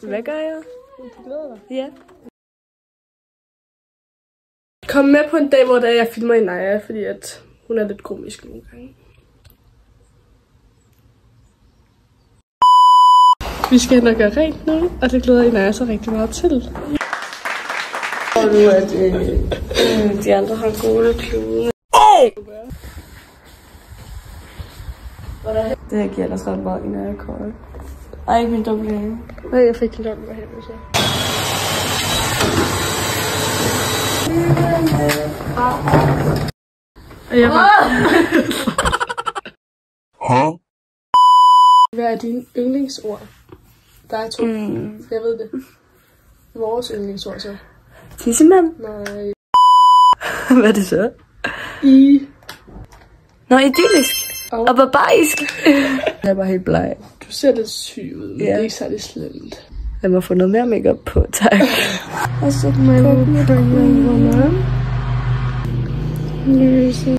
Hvad gør jeg? Du glæder dig? Ja. Kom med på en dag, hvor jeg filmer i Naja, fordi at hun er lidt komisk nogle gange. Vi skal hen og gøre rent nu, og det glæder I Naja så rigtig meget til. Og nu at de andre har gode klude. Det her giver ellers ret meget i Naja kolde. Ej, ikke min dobbelthænge. Nej, jeg fik en dobbelthænge, så. Og jeg var... Hvad er dine yndlingsord? Der er to. Jeg ved det. Vores yndlingsord så. Tissemand? Nej. Hvad er det så? Nå, idyllisk. Og barbarisk. Jeg var helt bleg. Du ser lidt syg ud, men det er ikke særlig slemt. Jeg må få noget mere makeup på, tak. Og så må jeg lyse.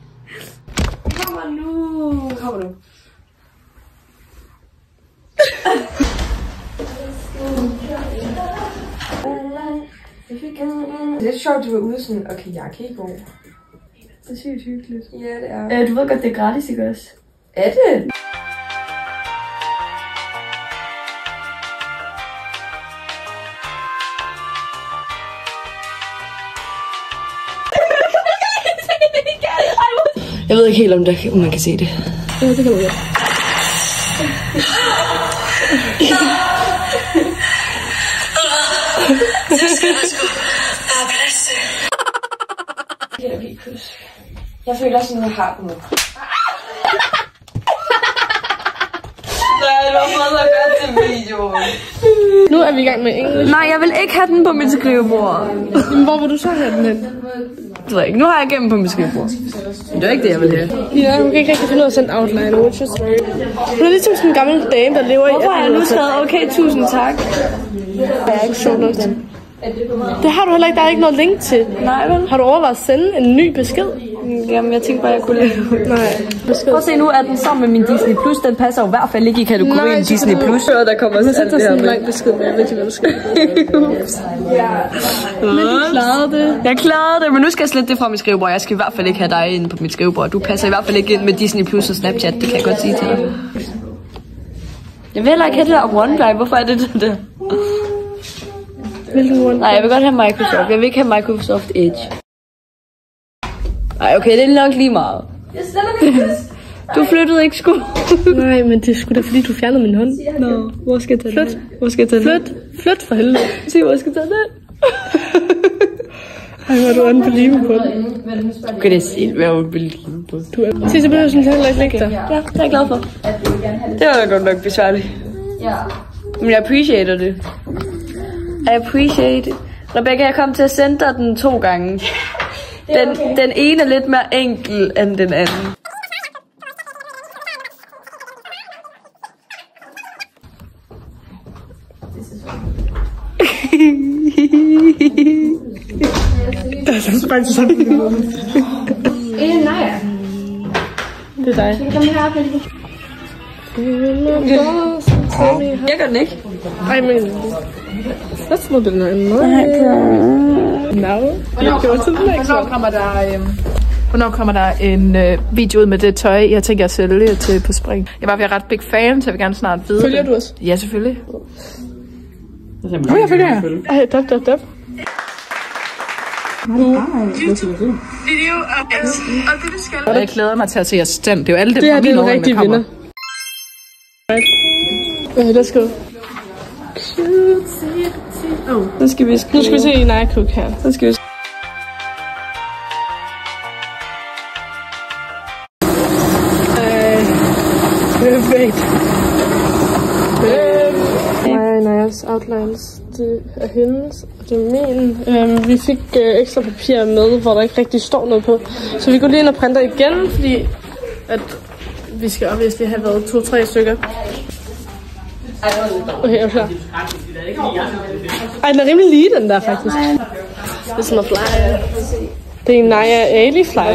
Kommer nu. Kommer nu. Det er lidt sjovt, du var ude sådan og kajakke i går. Det er sygt hyggeligt. Ja, det er. Du ved godt, det er gratis, ikke også? Er det? Jeg ved ikke helt, om man kan se det. Ja, det kan du gøre. Så skal der sgu være plads til. Okay, kys. Jeg føler sådan, at jeg har den nu. Nej, du har fået så godt til videoen. Nu er vi i gang med engelsk. Nej, jeg vil ikke have den på mit skrivebord. Men hvor vil du så have den hen? Det ved jeg ikke. Nu har jeg gennem på mit skrivebord. Men det er ikke det, jeg vil have. Ja, hun kan ikke rigtig finde ud af at sende outline, which is very... Hun er ligesom sådan en gammel dame, der lever i... Hvorfor har jeg nu taget? Okay, tusind tak. Det er ikke sjovt nok. Det har du heller ikke. Der er ikke noget link til. Nej, vel? Har du overvejet at sende en ny besked? Jamen, jeg tænkte bare, jeg kunne lave. Nej. Besked. Prøv at se nu, at den sammen med min Disney Plus, den passer jo i hvert fald ikke i kategorien Disney Plus. Der kommer også alt det her med. Jeg en lang besked med, jeg ved ikke, hvad du skal. Men du klarede det. Jeg klarede det, men nu skal jeg slette det fra mit skrivebord. Jeg skal i hvert fald ikke have dig inde på mit skrivebord. Du passer i hvert fald ikke ind med Disney Plus og Snapchat, det kan jeg godt sige til dig. Jeg vil heller ikke have det der OneDrive. Hvorfor er det det der? Nej, jeg vil godt have Microsoft. Jeg vil ikke have Microsoft Edge. Nej, okay, det er nok lige meget. Du flyttede ikke sgu. Nej, men det er sgu da fordi, du fjernede min hånd. Nå, hvor skal jeg tage Flyt. Hvor skal jeg tage Flyt for helvede. Se, hvor jeg skal tage den. Ej, hvor er du unbelievable. Okay, det er helt være unbelievable. Du er... Se, så behøver sådan heller ikke ligge der. Ja, det er jeg glad for. Det var da godt nok besværligt. Men jeg appreciater det. I appreciate it. Rebecca, jeg kom til at sende dig den 2 gange. Den ene er lidt mere enkel end den anden. Der er sådan spændt sådan. Nej. Det er dig. Kom her, Jeg gør den ikke. Ej, men... That's not the nice. Now, you go to the next one. Hvornår kommer der en video ud med det tøj, jeg tænker at sælge til på Spring? Jeg var ved ret big fan, så jeg vil gerne snart vide Følger det. du os? Ja, selvfølgelig. Jeg følger jer. Ej, dab. Jeg glæder mig til at se jeres stand. Det er jo alle dem Det fra her det min er en årgang, rigtig der kommer. vinder. Let's go. Nu skal vi se i Naja Cook her. Nu skal vi Perfekt. Najas outlines, det er hendes, og det er min. Vi fik ekstra papir med, hvor der ikke rigtig står noget på. Så vi går lige ind og printer igen, fordi at vi skal obviously have været 2-3 stykker. Okay, jeg er klar. Ej, den er rimelig lige, den der faktisk. Det er sådan noget flyer. Det er en Naja Ali flyer.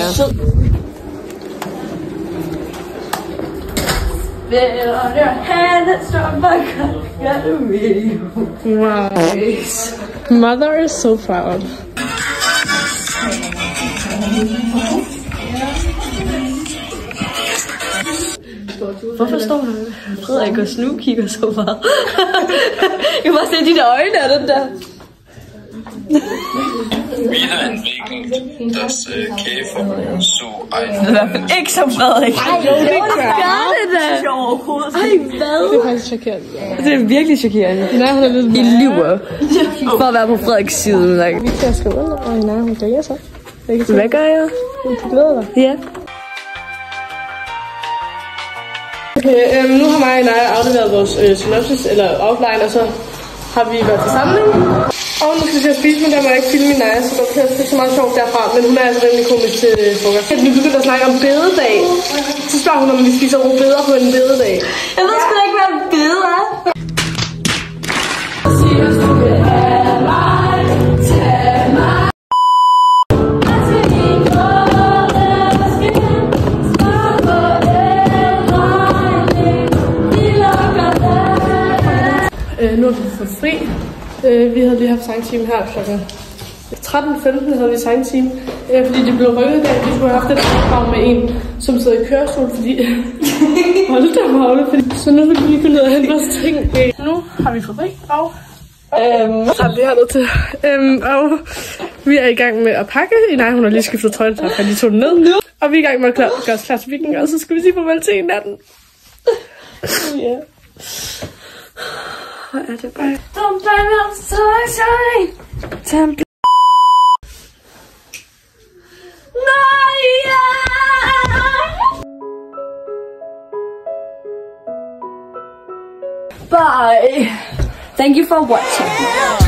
bed on your hand and start my me. Wow. Mother is so proud. Hvorfor står Frederik og Snu kigger så meget? Jeg må se dine øjne af den der. Wir entwickeln das Käfer zu einem... Ikke som Frederik. Ej, det gør det da. Ej, hvad? Det er faktisk chokerende. Det er virkelig chokerende. Nej, hun er lidt... I lyver. For at være på Frederiks side. Vi kan skrive under, og nej, hun griner så. Hvad gør jeg? Hun glæder dig. Ja. Okay, nu har mig og Naja afleveret vores synopsis, eller offline, og så har vi været til samling. Og nu skal vi til at spise, men der må jeg ikke filme min Naja, så der bliver ikke så meget sjovt derfra. Men hun er altså rimelig komisk til frokost. Vi begyndte at snakke om bededag. Så spørger hun, om vi spiser rødbeder på en bededag. Jeg ved sgu da ikke, hvad en bede er. Nu har vi fået fri. Vi havde lige haft sangtime her klokken 13:15 havde vi sangtime, fordi det blev rykket i dag. Vi skulle have haft et krav med en, som sidder i kørestol, fordi... Hold da magle, fordi... Så nu vil vi gå ned og hente vores ting. Nu har vi fået fri, og... Så er vi hernede til. Og vi er i gang med at pakke. Nej, hun har lige skiftet tøj, så jeg lige tog den ned. Og vi er i gang med at gøre os klar til weekenden, og så skal vi sige farvel til en af den. Ja. Hvor er det bare? Don't blame me on sunshine. Bye. Thank you for watching.